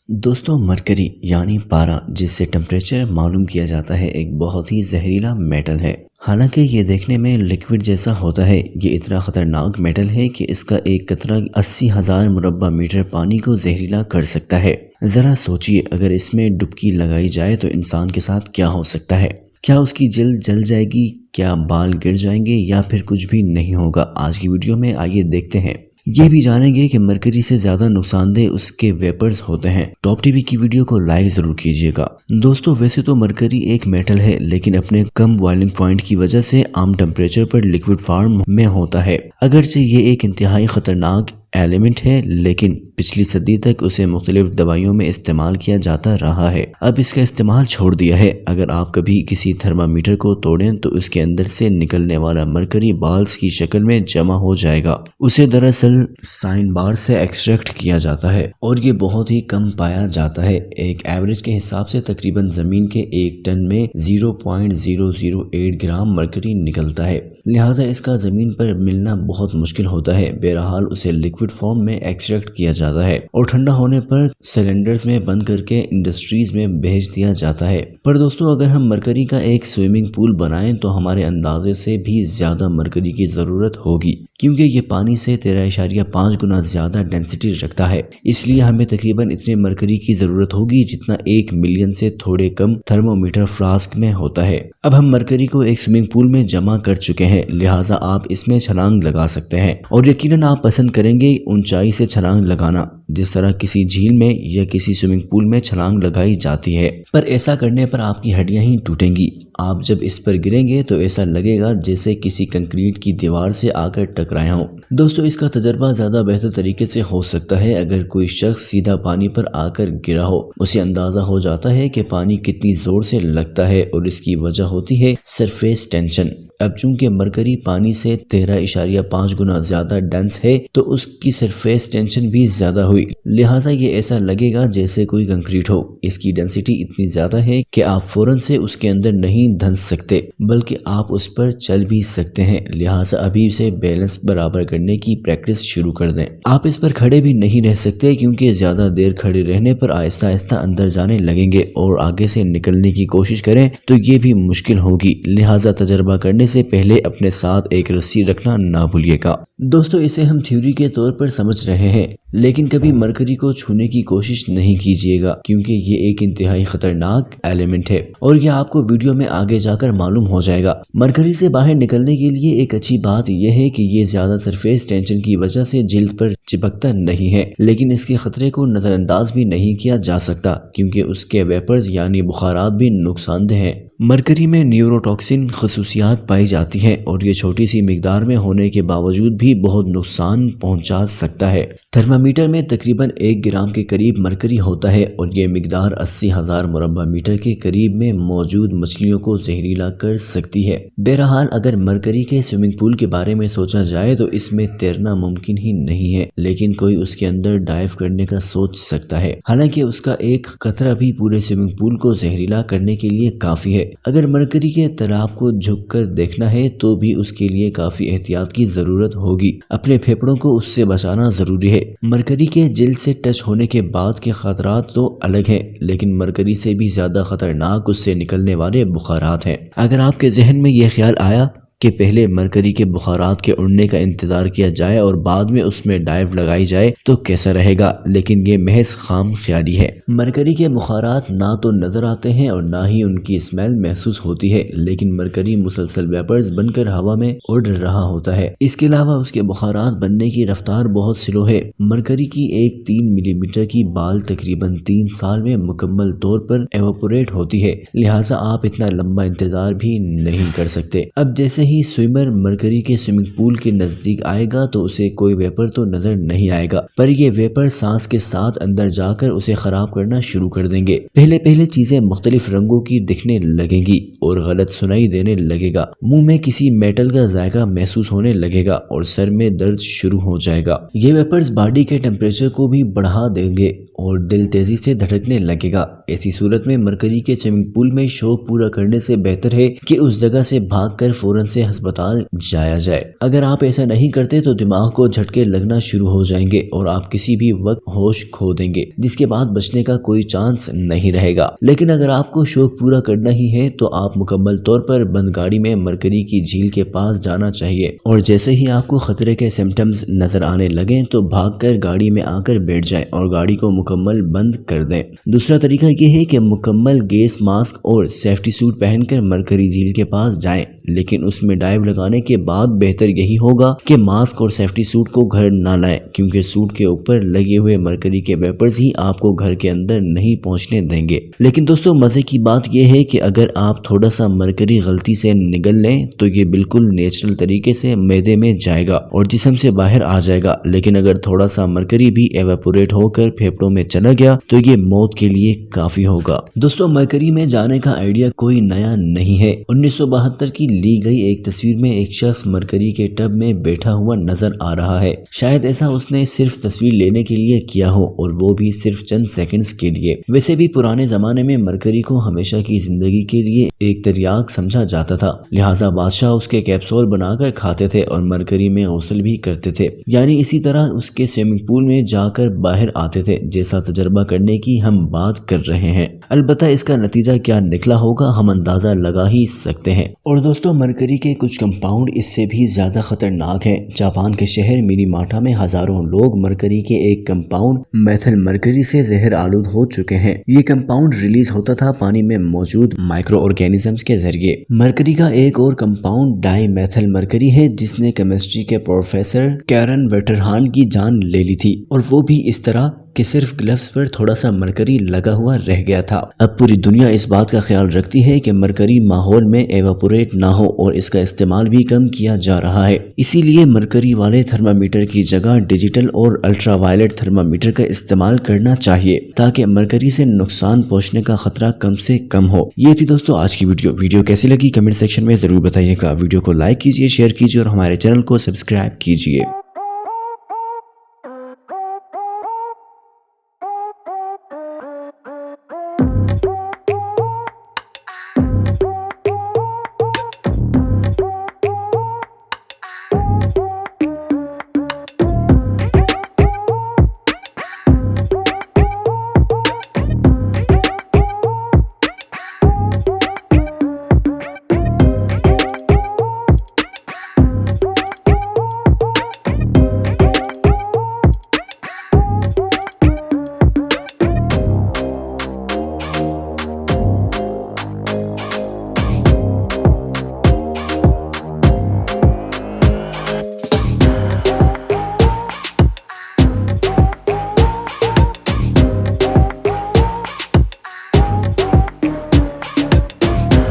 دوستوں، مرکری یعنی پارا، جس سے ٹمپریچر معلوم کیا جاتا ہے، ایک بہت ہی زہریلا میٹل ہے۔ حالانکہ یہ دیکھنے میں لیکوڈ جیسا ہوتا ہے، یہ اتنا خطرناک میٹل ہے کہ اس کا ایک قطرہ 80,000 مربع میٹر پانی کو زہریلا کر سکتا ہے۔ ذرا سوچئے، اگر اس میں ڈبکی لگائی جائے تو انسان کے ساتھ کیا ہو سکتا ہے؟ کیا اس کی جلد جل جائے گی؟ کیا بال گر جائیں گے؟ یا پھر کچھ بھی نہیں ہوگا؟ آج کی ویڈیو میں آئیے دیکھتے ہیں۔ یہ بھی جانیں گے کہ مرکری سے زیادہ نقصان دہ اس کے ویپرز ہوتے ہیں۔ ٹاپ ٹی وی کی ویڈیو کو لائک ضرور کیجیے گا۔ دوستو، ویسے تو مرکری ایک میٹل ہے، لیکن اپنے کم بوائلنگ پوائنٹ کی وجہ سے عام ٹمپریچر پر لیکوڈ فارم میں ہوتا ہے۔ اگرچہ یہ ایک انتہائی خطرناک ایلیمنٹ ہے، لیکن پچھلی صدی تک اسے مختلف دوائیوں میں استعمال کیا جاتا رہا ہے۔ اب اس کا استعمال چھوڑ دیا ہے۔ اگر آپ کبھی کسی تھرمامیٹر کو توڑیں تو اس کے اندر سے نکلنے والا مرکری بالز کی شکل میں جمع ہو جائے گا۔ اسے دراصل سائن بار سے ایکسٹریکٹ کیا جاتا ہے اور یہ بہت ہی کم پایا جاتا ہے۔ ایک ایوریج کے حساب سے تقریباً زمین کے ایک ٹن میں 0.008 گرام مرکری نکلتا ہے، لہٰذا اس کا زمین پر ملنا بہت مشکل ہوتا ہے۔ بہرحال اسے لیکوڈ فارم میں ایکسٹریکٹ کیا جاتا ہے اور ٹھنڈا ہونے پر سلنڈرز میں بند کر کے انڈسٹریز میں بھیج دیا جاتا ہے۔ پر دوستو، اگر ہم مرکری کا ایک سوئمنگ پول بنائیں تو ہمارے اندازے سے بھی زیادہ مرکری کی ضرورت ہوگی، کیونکہ یہ پانی سے 13.5 گنا زیادہ ڈینسٹی رکھتا ہے۔ اس لیے ہمیں تقریباً اتنے مرکری کی ضرورت ہوگی جتنا 1 ملین سے تھوڑے کم تھرمومیٹر فلاسک میں ہوتا ہے۔ اب ہم مرکری کو ایک سوئمنگ پول میں جمع کر چکے ہیں، لہٰذا آپ اس میں چھلانگ لگا سکتے ہیں، اور یقیناً آپ پسند کریں گے اونچائی سے چھلانگ لگانا، جس طرح کسی جھیل میں یا کسی سوئمنگ پول میں چھلانگ لگائی جاتی ہے۔ پر ایسا کرنے پر آپ کی ہڈیاں ہی ٹوٹیں گی۔ آپ جب اس پر گریں گے تو ایسا لگے گا جیسے کسی کنکریٹ کی دیوار سے آ کر ٹکرائے ہوں۔ دوستو، اس کا تجربہ زیادہ بہتر طریقے سے ہو سکتا ہے اگر کوئی شخص سیدھا پانی پر آ کر گرا ہو۔ اسے اندازہ ہو جاتا ہے کہ پانی کتنی زور سے لگتا ہے، اور اس کی وجہ ہوتی ہے سرفیس ٹینشن۔ اب چونکہ مرکری پانی سے 13.5 گنا زیادہ ڈینس ہے تو اس کی سرفیس ٹینشن بھی زیادہ ہوئی، لہٰذا یہ ایسا لگے گا جیسے کوئی کنکریٹ ہو۔ اس کی ڈینسٹی اتنی زیادہ ہے کہ آپ فوراً سے اس کے اندر نہیں دھنس سکتے، بلکہ آپ اس پر چل بھی سکتے ہیں، لہٰذا ابھی سے بیلنس برابر کرنے کی پریکٹس شروع کر دیں۔ آپ اس پر کھڑے بھی نہیں رہ سکتے، کیونکہ زیادہ دیر کھڑے رہنے پر آہستہ آہستہ اندر جانے لگیں گے، اور آگے سے نکلنے کی کوشش کریں تو یہ بھی مشکل ہوگی، لہٰذا تجربہ کرنے سے پہلے اپنے ساتھ ایک رسی رکھنا نہ بھولیے گا۔ دوستو، اسے ہم تھیوری کے طور پر سمجھ رہے ہیں، لیکن کبھی مرکری کو چھونے کی کوشش نہیں کیجیے گا، کیونکہ یہ ایک انتہائی خطرناک ایلیمنٹ ہے، اور یہ آپ کو ویڈیو میں آگے جا کر معلوم ہو جائے گا۔ مرکری سے باہر نکلنے کے لیے ایک اچھی بات یہ ہے کہ یہ زیادہ سرفیس ٹینشن کی وجہ سے جلد پر چپکتا نہیں ہے، لیکن اس کے خطرے کو نظر انداز بھی نہیں کیا جا سکتا، کیونکہ اس کے ویپرز یعنی بخارات بھی نقصان دہ ہیں۔ مرکری میں نیوروٹاکسن خصوصیات پائی جاتی ہیں، اور یہ چھوٹی سی مقدار میں ہونے کے باوجود بھی بہت نقصان پہنچا سکتا ہے۔ تھرمامیٹر میں تقریباً 1 گرام کے قریب مرکری ہوتا ہے، اور یہ مقدار 80,000 مربع میٹر کے قریب میں موجود مچھلیوں کو زہریلا کر سکتی ہے۔ بہرحال اگر مرکری کے سوئمنگ پول کے بارے میں سوچا جائے تو اس میں تیرنا ممکن ہی نہیں ہے، لیکن کوئی اس کے اندر ڈائیو کرنے کا سوچ سکتا ہے، حالانکہ اس کا ایک قطرہ بھی پورے سوئمنگ پول کو زہریلا کرنے کے لیے کافی ہے۔ اگر مرکری کے تالاب کو جھک کر دیکھنا ہے تو بھی اس کے لیے کافی احتیاط کی ضرورت ہوگی۔ اپنے پھیپھڑوں کو اس سے بچانا ضروری ہے۔ مرکری کے جلد سے ٹچ ہونے کے بعد کے خطرات تو الگ ہیں، لیکن مرکری سے بھی زیادہ خطرناک اس سے نکلنے والے بخارات ہیں۔ اگر آپ کے ذہن میں یہ خیال آیا کہ پہلے مرکری کے بخارات کے اڑنے کا انتظار کیا جائے اور بعد میں اس میں ڈائیو لگائی جائے تو کیسا رہے گا؟ لیکن یہ محض خام خیالی ہے۔ مرکری کے بخارات نہ تو نظر آتے ہیں اور نہ ہی ان کی اسمیل محسوس ہوتی ہے، لیکن مرکری مسلسل ویپرز بن کر ہوا میں اڑ رہا ہوتا ہے۔ اس کے علاوہ اس کے بخارات بننے کی رفتار بہت سلو ہے۔ مرکری کی ایک 3 ملی میٹر کی بال تقریباً 3 سال میں مکمل طور پر ایواپوریٹ ہوتی ہے، لہٰذا آپ اتنا لمبا انتظار بھی نہیں کر سکتے۔ اب جیسے ہی سوئمر مرکری کے سوئمنگ پول کے نزدیک آئے گا تو اسے کوئی ویپر تو نظر نہیں آئے گا، پر یہ ویپر سانس کے ساتھ اندر جا کر اسے خراب کرنا شروع کر دیں گے۔ پہلے چیزیں مختلف رنگوں کی دکھنے لگیں گی اور غلط سنائی دینے لگے گا، منہ میں کسی میٹل کا ذائقہ محسوس ہونے لگے گا اور سر میں درد شروع ہو جائے گا۔ یہ ویپرز باڈی کے ٹیمپریچر کو بھی بڑھا دیں گے اور دل تیزی سے دھڑکنے لگے گا۔ ایسی صورت میں مرکری کے سوئمنگ پول میں شوق پورا کرنے سے بہتر ہے کہ اس جگہ سے بھاگ کر فوراً سے ہسپتال جایا جائے۔ اگر آپ ایسا نہیں کرتے تو دماغ کو جھٹکے لگنا شروع ہو جائیں گے اور آپ کسی بھی وقت ہوش کھو دیں گے، جس کے بعد بچنے کا کوئی چانس نہیں رہے گا۔ لیکن اگر آپ کو شوق پورا کرنا ہی ہے تو آپ مکمل طور پر بند گاڑی میں مرکری کی جھیل کے پاس جانا چاہیے، اور جیسے ہی آپ کو خطرے کے سمپٹمز نظر آنے لگیں تو بھاگ کر گاڑی میں آ کر بیٹھ جائیں اور گاڑی کو مکمل بند کر دیں۔ دوسرا طریقہ یہ ہے کہ مکمل گیس ماسک اور سیفٹی سوٹ پہن کر مرکری جھیل کے پاس جائیں، لیکن اس میں ڈائیو لگانے کے بعد بہتر یہی ہوگا کہ ماسک اور سیفٹی سوٹ کو گھر نہ لائیں، کیونکہ سوٹ کے اوپر لگے ہوئے مرکری کے ویپرز ہی آپ کو گھر کے اندر نہیں پہنچنے دیں گے۔ لیکن دوستو مزے کی بات یہ ہے کہ اگر آپ تھوڑا سا مرکری غلطی سے نگل لیں تو یہ بالکل نیچرل طریقے سے معدے میں جائے گا اور جسم سے باہر آ جائے گا، لیکن اگر تھوڑا سا مرکری بھی ایواپوریٹ ہو کر پھیپھڑوں میں چلا گیا تو یہ موت کے لیے کافی ہوگا۔ دوستو مرکری میں جانے کا آئیڈیا کوئی نیا نہیں ہے۔ 1972 کی لی گئی ایک تصویر میں ایک شخص مرکری کے ٹب میں بیٹھا ہوا نظر آ رہا ہے۔ شاید ایسا اس نے صرف تصویر لینے کے لیے کیا ہو، اور وہ بھی صرف چند سیکنڈز کے لیے۔ ویسے بھی پرانے زمانے میں مرکری کو ہمیشہ کی زندگی کے لیے ایک تریاک سمجھا جاتا تھا، لہٰذا بادشاہ اس کے کیپسول بنا کر کھاتے تھے اور مرکری میں غسل بھی کرتے تھے، یعنی اسی طرح اس کے سوئمنگ پول میں جا کر باہر آتے تھے، جیسا تجربہ کرنے کی ہم بات کر رہے ہیں۔ البتہ اس کا نتیجہ کیا نکلا ہوگا ہم اندازہ لگا ہی سکتے ہیں۔ اور دوستو مرکری کے کچھ کمپاؤنڈ اس سے بھی زیادہ خطرناک ہیں۔ جاپان کے شہر مینیماٹا میں ہزاروں لوگ مرکری کے ایک کمپاؤنڈ میتھل مرکری سے زہر آلود ہو چکے ہیں۔ یہ کمپاؤنڈ ریلیز ہوتا تھا پانی میں موجود مائکرو آرگینزمز کے ذریعے۔ مرکری کا ایک اور کمپاؤنڈ ڈائی میتھل مرکری ہے، جس نے کیمسٹری کے پروفیسر کیرن ویٹرہان کی جان لے لی تھی، اور وہ بھی اس طرح کہ صرف گلفز پر تھوڑا سا مرکری لگا ہوا رہ گیا تھا۔ اب پوری دنیا اس بات کا خیال رکھتی ہے کہ مرکری ماحول میں ایواپوریٹ نہ ہو، اور اس کا استعمال بھی کم کیا جا رہا ہے۔ اسی لیے مرکری والے تھرمامیٹر کی جگہ ڈیجیٹل اور الٹرا وائلٹ تھرمامیٹر کا استعمال کرنا چاہیے، تاکہ مرکری سے نقصان پہنچنے کا خطرہ کم سے کم ہو۔ یہ تھی دوستو آج کی ویڈیو کیسی لگی کمنٹ سیکشن میں ضرور بتائیے گا۔ ویڈیو کو لائک کیجیے، شیئر کیجیے اور ہمارے چینل کو سبسکرائب کیجیے۔